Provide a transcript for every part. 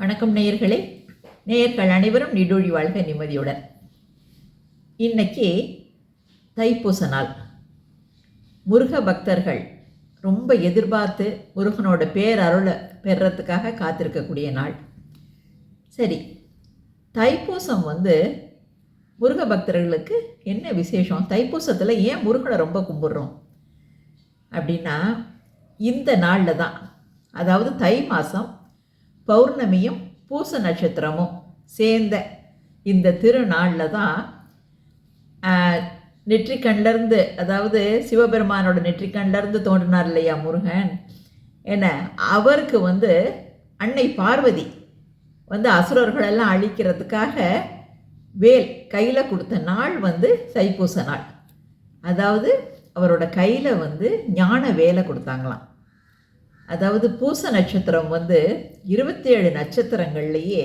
வணக்கம் நேயர்களே. நேயர்கள் அனைவரும் நீடூழி வாழ்க நிம்மதியுடன். இன்னைக்கு தைப்பூச நாள். முருக பக்தர்கள் ரொம்ப எதிர்பார்த்து முருகனோட பேரருளை பெறத்துக்காக காத்திருக்கக்கூடிய நாள். சரி, தைப்பூசம் முருக பக்தர்களுக்கு என்ன விசேஷம்? தைப்பூசத்தில் ஏன் முருகனை ரொம்ப கும்பிட்றோம் அப்படின்னா, இந்த நாளில் தான், அதாவது தை மாதம் பௌர்ணமியும் பூச நட்சத்திரமும் சேர்ந்த இந்த திருநாளில் தான் நெற்றிக்கண்லேருந்து, அதாவது சிவபெருமானோட நெற்றிக்கண்லேருந்து தோன்றினார் இல்லையா முருகன். என்ன, அவருக்கு அன்னை பார்வதி அசுரர்களெல்லாம் அழிக்கிறதுக்காக வேல் கையில் கொடுத்த நாள் தைப்பூச நாள். அதாவது அவரோட கையில் ஞான வேலை கொடுத்தாங்களாம். அதாவது பூச நட்சத்திரம் 27 நட்சத்திரங்கள்லேயே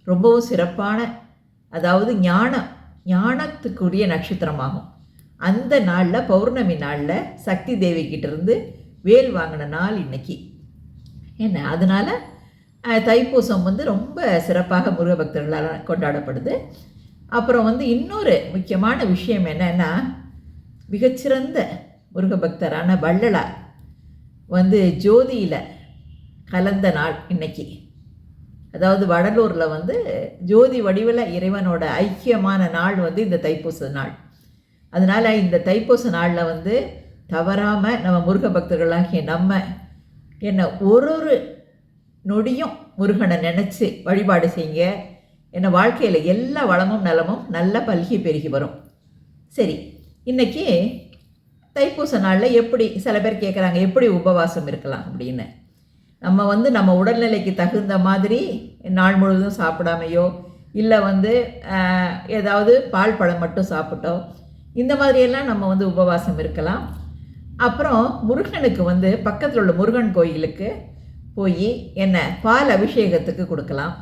ரொம்பவும் சிறப்பான, அதாவது ஞானத்துக்குரிய நட்சத்திரமாகும். அந்த நாளில், பௌர்ணமி நாளில் சக்தி தேவிக்கிட்டேருந்து வேல் வாங்கின நாள் இன்னைக்கு. என்ன, அதனால் தைப்பூசம் ரொம்ப சிறப்பாக முருக பக்தர்களால் கொண்டாடப்படுது. அப்புறம் இன்னொரு முக்கியமான விஷயம் என்னென்னா, மிகச்சிறந்த முருக பக்தரான வள்ளலார் ஜோதியில் கலந்த நாள் இன்னைக்கு. அதாவது வடலூரில் ஜோதி வடிவில் இறைவனோட ஐக்கியமான நாள் இந்த தைப்பூச நாள். அதனால் இந்த தைப்பூச நாளில் தவறாமல் நம்ம முருக பக்தர்களாகிய நம்ம ஒரு நொடியும் முருகனை நினச்சி வழிபாடு செய்யுங்க. வாழ்க்கையில் எல்லா வளமும் நலமும் நல்ல பல்கி பெருகி வரும். சரி, இன்றைக்கி தைப்பூச நாளில் எப்படி, சில பேர் கேட்குறாங்க, எப்படி உபவாசம் இருக்கலாம் அப்படின்னு. நம்ம நம்ம உடல்நிலைக்கு தகுந்த மாதிரி நாள் முழுவதும் சாப்பிடாமையோ, இல்லை ஏதாவது பால் பழம் மட்டும் சாப்பிட்டோம், இந்த மாதிரியெல்லாம் நம்ம உபவாசம் இருக்கலாம். அப்புறம் முருகனுக்கு பக்கத்தில் உள்ள முருகன் கோயிலுக்கு போய் பால் அபிஷேகத்துக்கு கொடுக்கலாம்.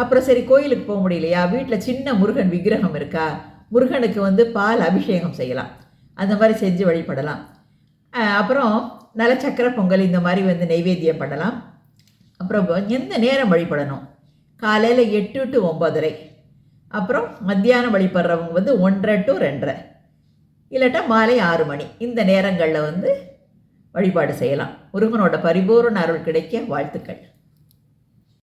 அப்புறம் சரி, கோயிலுக்கு போக முடியலையா, வீட்டில் சின்ன முருகன் விக்கிரகம் இருக்கா, முருகனுக்கு பால் அபிஷேகம் செய்யலாம். அந்த மாதிரி செஞ்சு வழிபடலாம். அப்புறம் நல்ல சக்கரை பொங்கல் இந்த மாதிரி நைவேத்தியம் பண்ணலாம். அப்புறம் எந்த நேரம் வழிபடணும்? காலையில் 8 to 9:30. அப்புறம் மத்தியானம் வழிபடுறவங்க 1:30 to 2:30, இல்லாட்டா மாலை 6 மணி. இந்த நேரங்களில் வழிபாடு செய்யலாம். முருகனோட பரிபூரண அருள் கிடைக்க வாழ்த்துக்கள்.